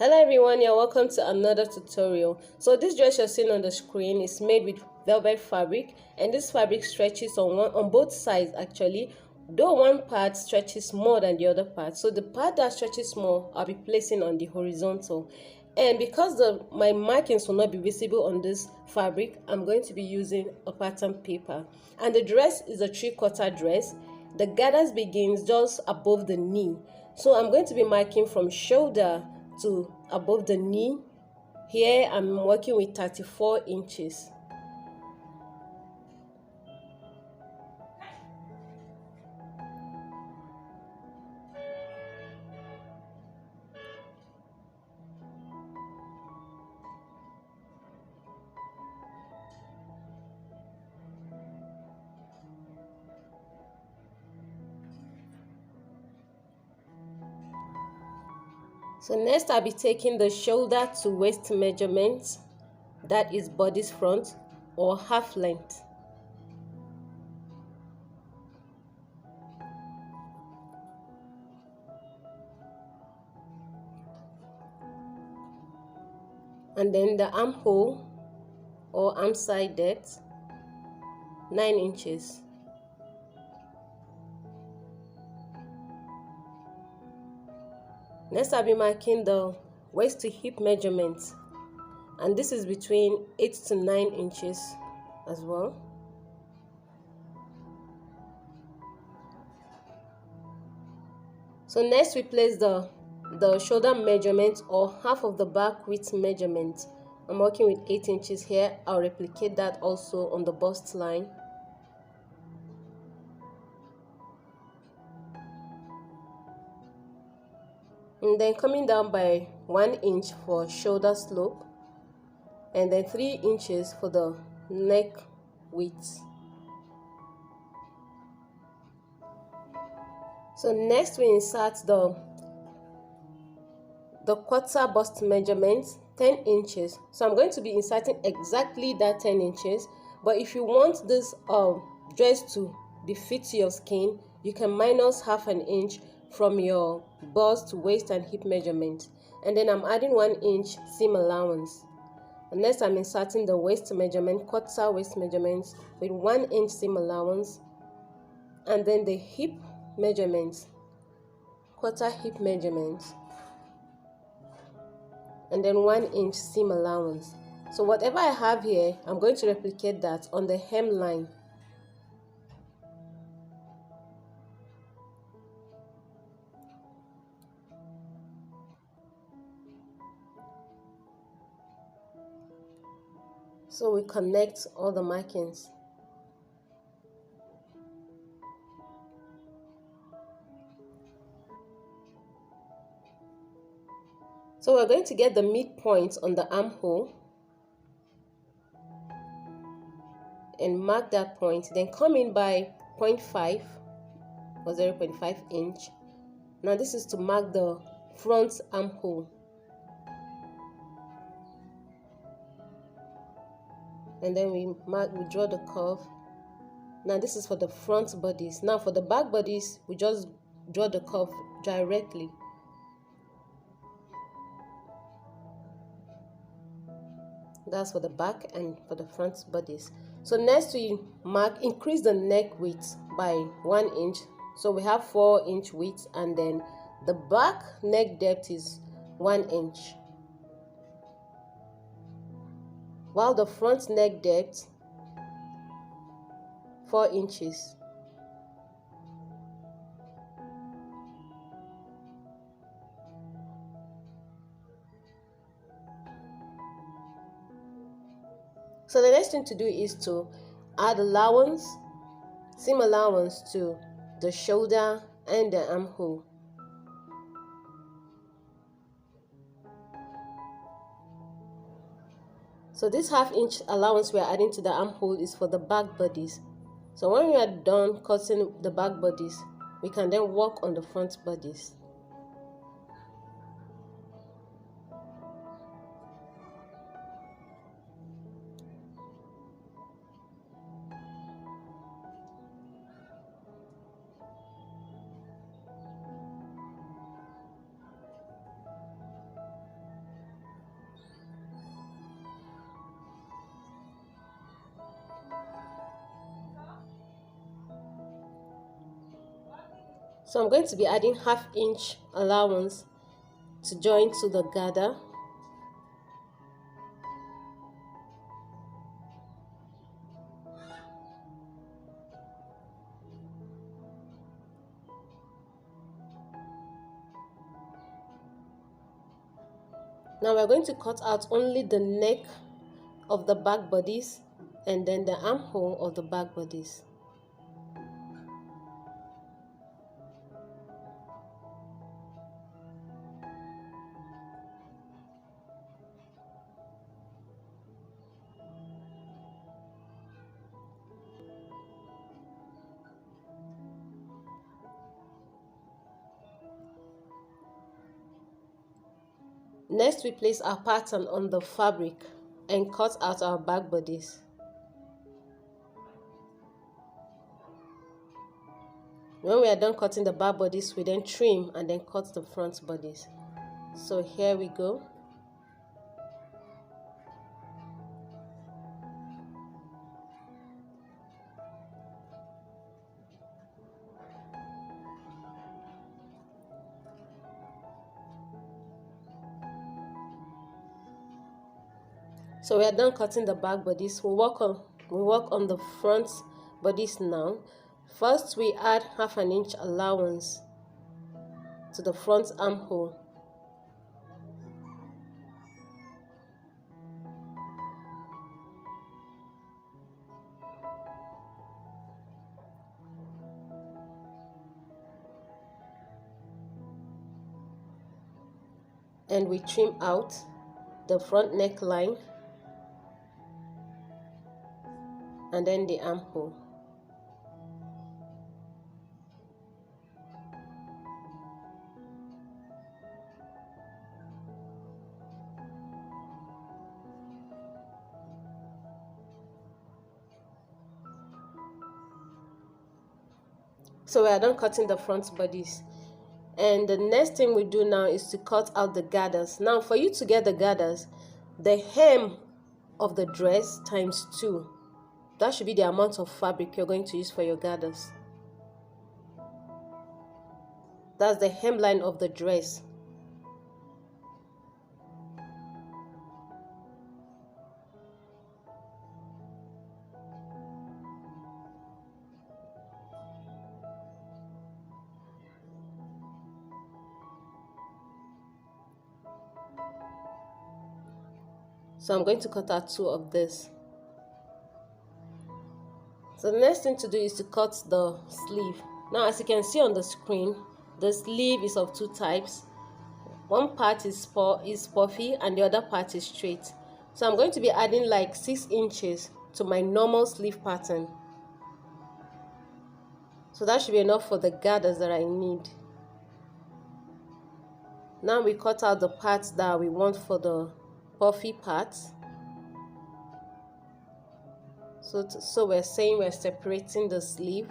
Hello everyone, you're welcome to another tutorial. So this dress you're seeing on the screen is made with velvet fabric, and this fabric stretches on both sides actually, though one part stretches more than the other part. So the part that stretches more I'll be placing on the horizontal, and because my markings will not be visible on this fabric, I'm going to be using a pattern paper. And the dress is a 3/4 dress. The gathers begins just above the knee, so I'm going to be marking from shoulder to above the knee. Here I'm working with 34 inches. So next I'll be taking the shoulder to waist measurement, that is body's front or half length. And then the armhole or arm side depth, 9 inches. Next I'll be marking the waist to hip measurement, and this is between 8 to 9 inches as well. So next we place the shoulder measurement or half of the back width measurement. I'm working with 8 inches here. I'll replicate that also on the bust line. And then coming down by 1 inch for shoulder slope, and then 3 inches for the neck width. So next we insert the quarter bust measurement, 10 inches. So I'm going to be inserting exactly that 10 inches, but if you want this dress to be fit to your skin, you can minus half an inch from your bust, waist and hip measurement. And then I'm adding 1 inch seam allowance. And next I'm inserting the waist measurement, quarter waist measurement with 1 inch seam allowance, and then the hip measurement, quarter hip measurement, and then 1 inch seam allowance. So whatever I have here, I'm going to replicate that on the hemline. So we connect all the markings. So we're going to get the midpoint on the armhole and mark that point, then come in by 0.5 or 0.5 inch. Now this is to mark the front armhole. And then we draw the curve. Now this is for the front bodies. Now for the back bodies, we just draw the curve directly. That's for the back and for the front bodies. So next we increase the neck width by 1 inch. So we have 4 inch width, and then the back neck depth is 1 inch, while the front neck depth 4 inches. So the next thing to do is to add seam allowance to the shoulder and the armhole. So this half inch allowance we are adding to the armhole is for the back bodies. So when we are done cutting the back bodies, we can then work on the front bodies. So I'm going to be adding 1/2 inch allowance to join to the gather. Now we're going to cut out only the neck of the back bodies and then the armhole of the back bodies. Next, we place our pattern on the fabric and cut out our back bodies. When we are done cutting the back bodies, we then trim and then cut the front bodies. So here we go. So we are done cutting the back bodies. We work on the front bodies now. First, we add 1/2 inch allowance to the front armhole. And we trim out the front neckline and then the armhole. So we are done cutting the front bodies. And the next thing we do now is to cut out the gathers. Now for you to get the gathers, the hem of the dress times 2. That should be the amount of fabric you're going to use for your gathers. That's the hemline of the dress. So I'm going to cut out 2 of this. So the next thing to do is to cut the sleeve. Now as you can see on the screen, the sleeve is of 2 types. One part is puffy and the other part is straight. So I'm going to be adding like 6 inches to my normal sleeve pattern. So that should be enough for the gathers that I need. Now we cut out the parts that we want for the puffy parts. So we're saying we're separating the sleeve.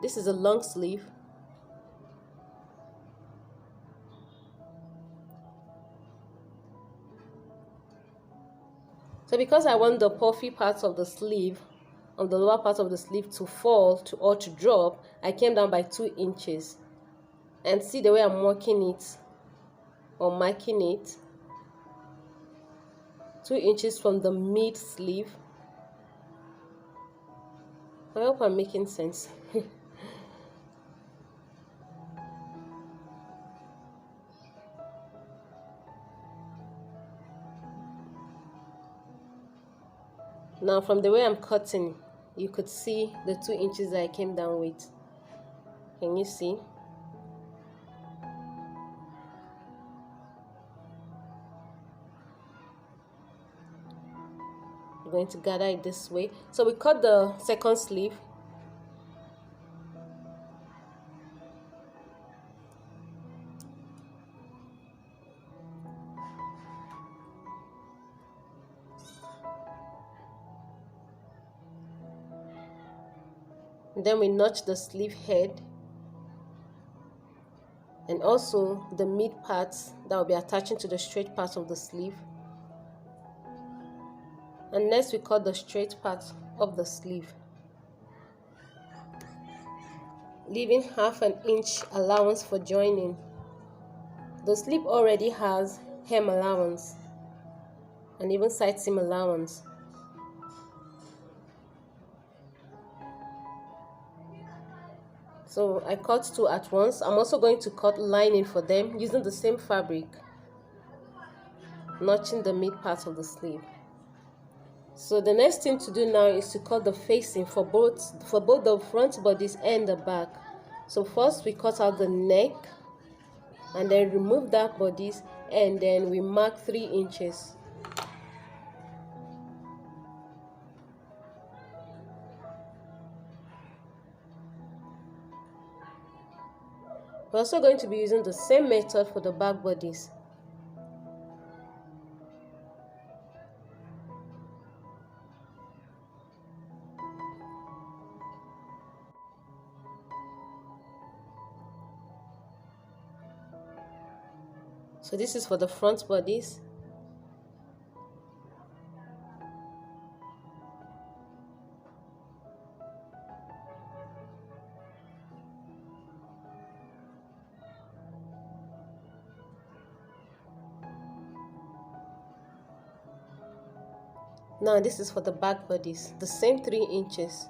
This is a long sleeve. So because I want the puffy parts of the sleeve, on the lower part of the sleeve to fall or to drop, I came down by 2 inches. And see the way I'm working it or marking it. 2 inches from the mid sleeve. I hope I'm making sense. Now from the way I'm cutting, you could see the 2 inches that I came down with. Can you see? I'm going to gather it this way. So we cut the second sleeve. And then we notch the sleeve head and also the mid parts that will be attaching to the straight part of the sleeve. And next we cut the straight part of the sleeve. leaving half an inch allowance for joining. The sleeve already has hem allowance and even side seam allowance. So I cut two at once. I'm also going to cut lining for them using the same fabric, notching the mid part of the sleeve. So the next thing to do now is to cut the facing for both the front bodies and the back. So first we cut out the neck and then remove that bodies, and then we mark 3 inches. We're also going to be using the same method for the back bodies. So this is for the front bodies. Now this is for the back bodies, the same 3 inches.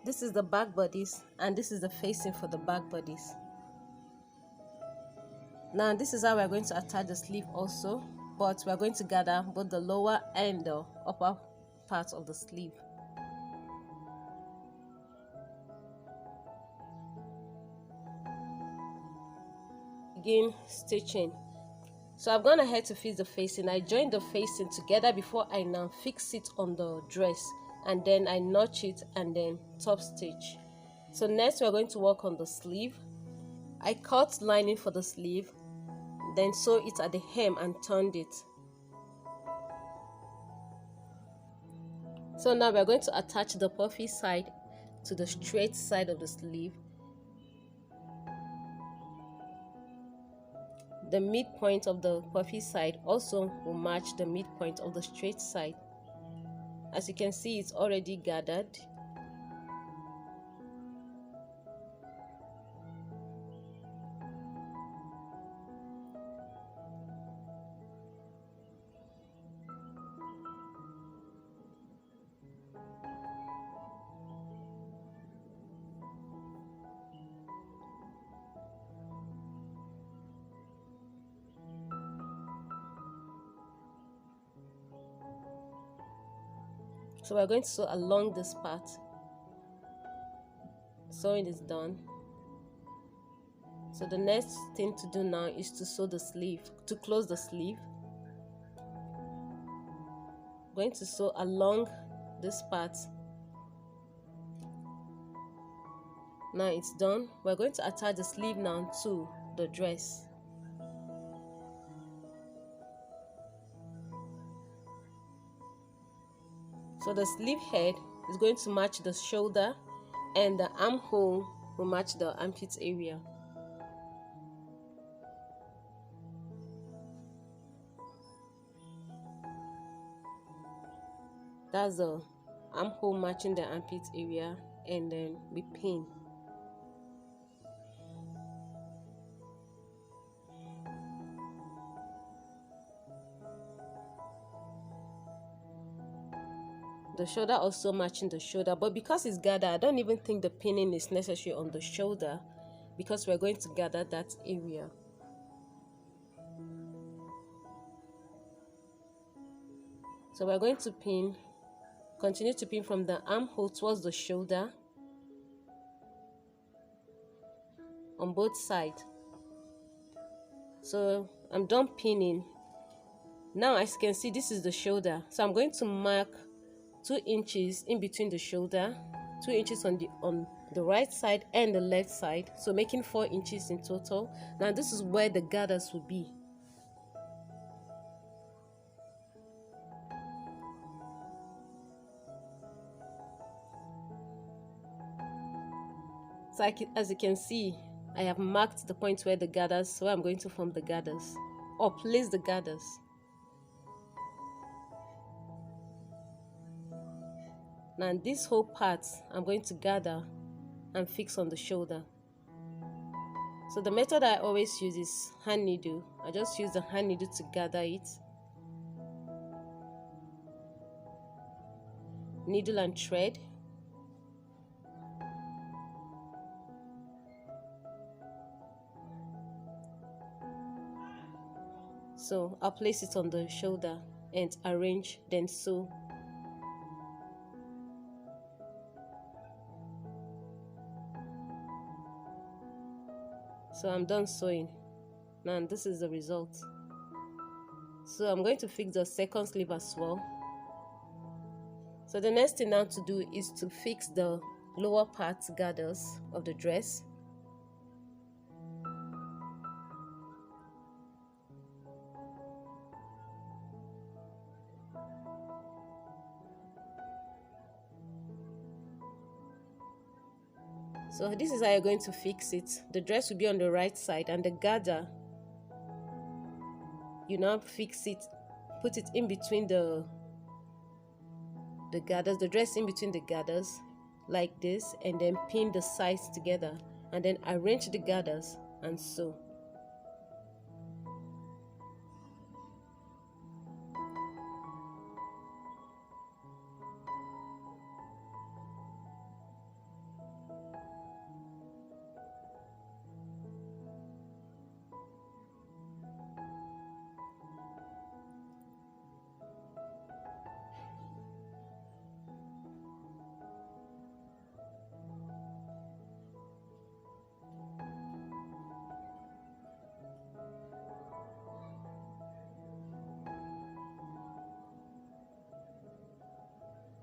This is the back bodies and this is the facing for the back bodies. Now this is how we're going to attach the sleeve also, but we're going to gather both the lower and the upper part of the sleeve. Begin stitching. So I've gone ahead to fix the facing. I joined the facing together before I now fix it on the dress, and then I notch it and then top stitch. So next we're going to work on the sleeve. I cut lining for the sleeve, then sew it at the hem and turned it. So now we're going to attach the puffy side to the straight side of the sleeve. The midpoint of the puffy side also will match the midpoint of the straight side. As you can see, it's already gathered. So we're going to sew along this part. Sewing is done. So the next thing to do now is to sew the sleeve, to close the sleeve. Going to sew along this part. Now it's done. We're going to attach the sleeve now to the dress. So the sleeve head is going to match the shoulder and the armhole will match the armpit area. That's the armhole matching the armpit area, and then we pin. The shoulder also matching the shoulder, but because it's gathered, I don't even think the pinning is necessary on the shoulder because we're going to gather that area. So we're going to pin, continue to pin from the armhole towards the shoulder on both sides. So I'm done pinning. Now as you can see, this is the shoulder. So I'm going to mark 2 inches in between the shoulder, 2 inches on the right side and the left side, so making 4 inches in total. Now this is where the gathers will be. So as you can see, I have marked the point where the gathers, where I'm going to form the gathers, or place the gathers. Now this whole part I'm going to gather and fix on the shoulder. So the method I always use is hand needle. I just use the hand needle to gather it. Needle and thread. So I'll place it on the shoulder and arrange, then sew. So I'm done sewing. Now this is the result. So I'm going to fix the second sleeve as well. So the next thing now to do is to fix the lower part gathers of the dress. So this is how you're going to fix it. The dress will be on the right side, and the gather, you now fix it, put it in between the gathers, the dress in between the gathers like this, and then pin the sides together, and then arrange the gathers and sew.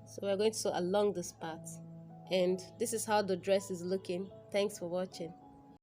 So we're going to sew along this part, and this is how the dress is looking. Thanks for watching.